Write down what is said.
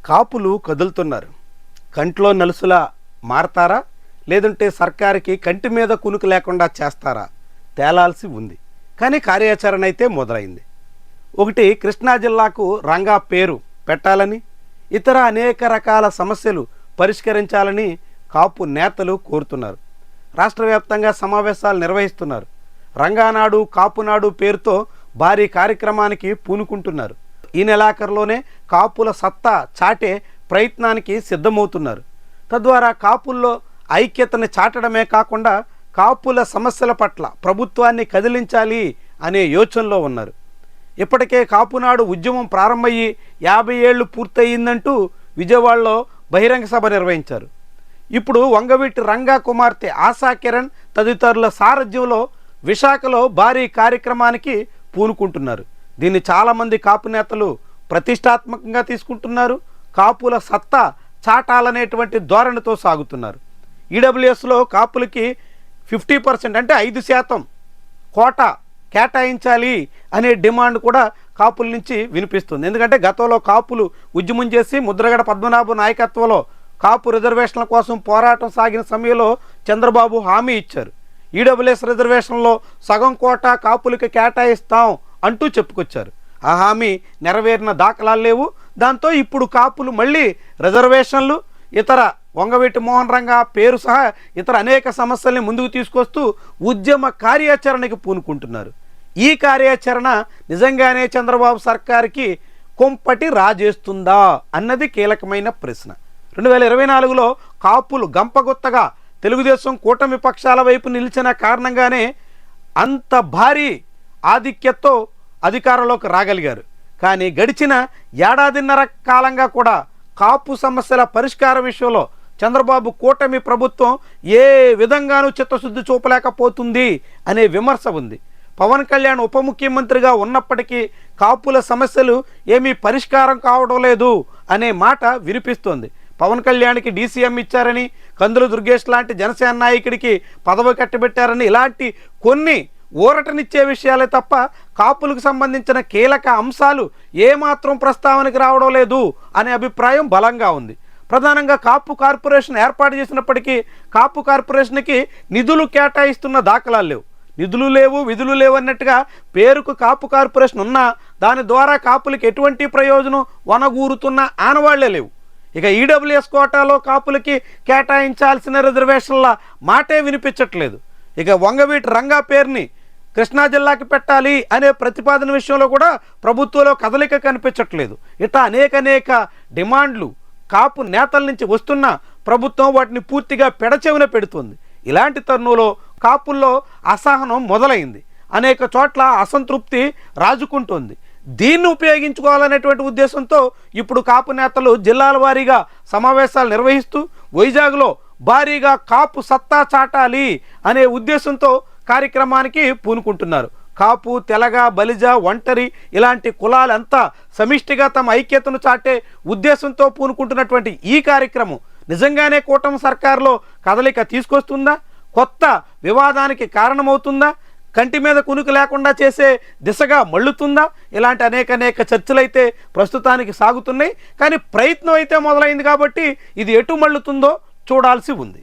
కాపులు కదులుతున్నారు. కంట్లో నలుసులా మారతారా, లేదంటే సర్కారుకి కంటి మీద కునుకు లేకుండా చేస్తారా తేలాల్సి ఉంది. కానీ కార్యాచరణ అయితే మొదలైంది. ఒకటి, కృష్ణా జిల్లాకు రంగా పేరు పెట్టాలని, ఇతర అనేక రకాల సమస్యలు పరిష్కరించాలని కాపు నేతలు కోరుతున్నారు. రాష్ట్ర వ్యాప్తంగా సమావేశాలు నిర్వహిస్తున్నారు. రంగానాడు కాపునాడు పేరుతో భారీ కార్యక్రమానికి పూనుకుంటున్నారు. ఈ నెలాఖరులోనే కాపుల సత్తా చాటే ప్రయత్నానికి సిద్ధమవుతున్నారు. తద్వారా కాపుల్లో ఐక్యతను చాటడమే కాకుండా కాపుల సమస్యల పట్ల ప్రభుత్వాన్ని కదిలించాలి అనే యోచనలో ఉన్నారు. ఇప్పటికే కాపునాడు ఉద్యమం ప్రారంభమయ్యి 50 ఏళ్లు పూర్తయిందంటూ విజయవాడలో బహిరంగ సభ నిర్వహించారు. ఇప్పుడు వంగవీటి రంగా కుమార్తె ఆశా కిరణ్ తదితరుల సారథ్యంలో విశాఖలో భారీ కార్యక్రమానికి పూనుకుంటున్నారు. దీన్ని చాలామంది కాపు నేతలు ప్రతిష్టాత్మకంగా తీసుకుంటున్నారు. కాపుల సత్తా చాటాలనేటువంటి ధోరణితో సాగుతున్నారు. ఈడబ్ల్యూఎస్లో కాపులకి 50% అంటే 5% కోటా కేటాయించాలి అనే డిమాండ్ కూడా కాపుల నుంచి వినిపిస్తుంది. ఎందుకంటే గతంలో కాపులు ఉద్యమం చేసి ముద్రగడ పద్మనాభ నాయకత్వంలో కాపు రిజర్వేషన్ల కోసం పోరాటం సాగిన సమయంలో చంద్రబాబు హామీ ఇచ్చారు. ఈడబ్ల్యూఎస్ రిజర్వేషన్లో సగం కోటా కాపులకి కేటాయిస్తాం అంటూ చెప్పుకొచ్చారు. ఆ హామీ నెరవేరిన దాఖలాలు లేవు. దాంతో ఇప్పుడు కాపులు మళ్ళీ రిజర్వేషన్లు, ఇతర వంగవీటి మోహన్ రంగా పేరు సహా ఇతర అనేక సమస్యల్ని ముందుకు తీసుకొస్తూ ఉద్యమ కార్యాచరణకి పూనుకుంటున్నారు. ఈ కార్యాచరణ నిజంగానే చంద్రబాబు సర్కారుకి కొంపటి రాజేస్తుందా అన్నది కీలకమైన ప్రశ్న. 2024లో కాపులు గంపగుత్తగా తెలుగుదేశం కూటమి పక్షాల వైపు నిలిచిన కారణంగానే అంత భారీ ఆధిక్యతతో అధికారంలోకి రాగలిగారు. కానీ గడిచిన ఏడాదిన్నర కాలంగా కూడా కాపు సమస్యల పరిష్కార విషయంలో చంద్రబాబు కూటమి ప్రభుత్వం ఏ విధంగానూ చిత్తశుద్ధి చూపలేకపోతుంది అనే విమర్శ ఉంది. పవన్ కళ్యాణ్ ఉప ముఖ్యమంత్రిగా ఉన్నప్పటికీ కాపుల సమస్యలు ఏమీ పరిష్కారం కావడం లేదు అనే మాట వినిపిస్తోంది. పవన్ కళ్యాణ్కి డీసీఎం ఇచ్చారని, కందుల దుర్గేష్ లాంటి జనసేన నాయకుడికి పదవి కట్టబెట్టారని, ఇలాంటి కొన్ని ఊరటనిచ్చే విషయాలే తప్ప కాపులకు సంబంధించిన కీలక అంశాలు ఏమాత్రం ప్రస్తావనకి రావడం లేదు అనే అభిప్రాయం బలంగా ఉంది. ప్రధానంగా కాపు కార్పొరేషన్ ఏర్పాటు చేసినప్పటికీ కాపు కార్పొరేషన్కి నిధులు కేటాయిస్తున్న దాఖలాలు లేవు. నిధులు లేవు, విధులు లేవు అన్నట్టుగా పేరుకు కాపు కార్పొరేషన్ ఉన్నా దాని ద్వారా కాపులకి ఎటువంటి ప్రయోజనం వనగూరుతున్న ఆనవాళ్లే లేవు. ఇక ఈడబ్ల్యూఎస్ కోటాలో కాపులకి కేటాయించాల్సిన రిజర్వేషన్ల మాటే వినిపించట్లేదు. ఇక వంగవీటి రంగా పేరుని కృష్ణా జిల్లాకి పెట్టాలి అనే ప్రతిపాదన విషయంలో కూడా ప్రభుత్వంలో కదలిక కనిపించట్లేదు. ఇట్లా అనేక డిమాండ్లు కాపు నేతల నుంచి వస్తున్న ప్రభుత్వం వాటిని పూర్తిగా పెడచెవిన పెడుతుంది. ఇలాంటి తరుణంలో కాపుల్లో అసహనం మొదలైంది. అనేక చోట్ల అసంతృప్తి రాజుకుంటుంది. దీన్ని ఉపయోగించుకోవాలనేటువంటి ఉద్దేశంతో ఇప్పుడు కాపు నేతలు జిల్లాల వారీగా సమావేశాలు నిర్వహిస్తూ వైజాగ్లో భారీగా కాపు సత్తా చాటాలి అనే ఉద్దేశంతో కార్యక్రమానికి పూనుకుంటున్నారు. కాపు, తెలగ, బలిజ, ఒంటరి ఇలాంటి కులాలంతా సమిష్టిగా తమ ఐక్యతను చాటే ఉద్దేశంతో పూనుకుంటున్నటువంటి ఈ కార్యక్రమం నిజంగానే కూటమి సర్కారులో కదలిక తీసుకొస్తుందా? కొత్త వివాదానికి కారణమవుతుందా? కంటి మీద కునుకు లేకుండా చేసే దిశగా మళ్ళుతుందా? ఇలాంటి అనేక చర్చలు అయితే ప్రస్తుతానికి సాగుతున్నాయి. కానీ ప్రయత్నం అయితే మొదలైంది కాబట్టి ఇది ఎటు మళ్ళుతుందో చూడాల్సి ఉంది.